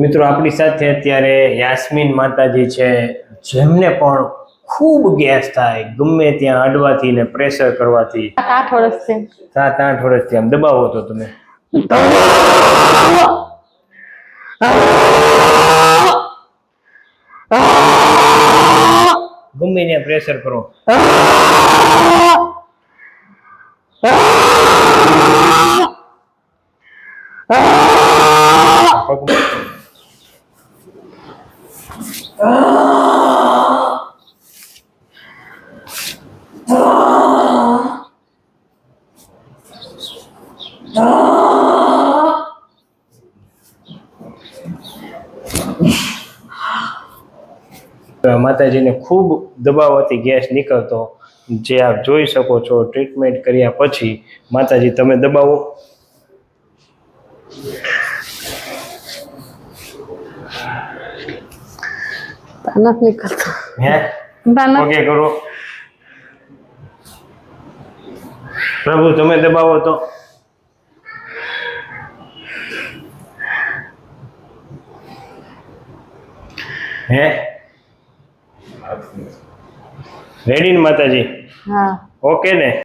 મિત્રો આપણી સાથે અત્યારે યાસ્મીન માતાજી છે, જેમને પણ ખૂબ ગેસ થાય ગમે ત્યાં અડવાથી ને પ્રેશર કરવાથી 7-8 વર્ષથી 7-8 વર્ષથી આમ દબાવો તો તમે ગમે ત્યાં પ્રેશર કરો માતાજીને ખૂબ દબાવવાથી ગેસ નીકળતો, જે આપ જોઈ શકો છો. ટ્રીટમેન્ટ કર્યા પછી માતાજી તમે દબાવો નથી નીકળતો. હે ઓકે કરો પ્રભુ તમે દબાવો તો હે રેડી ને માતાજી? હા ઓકે ને?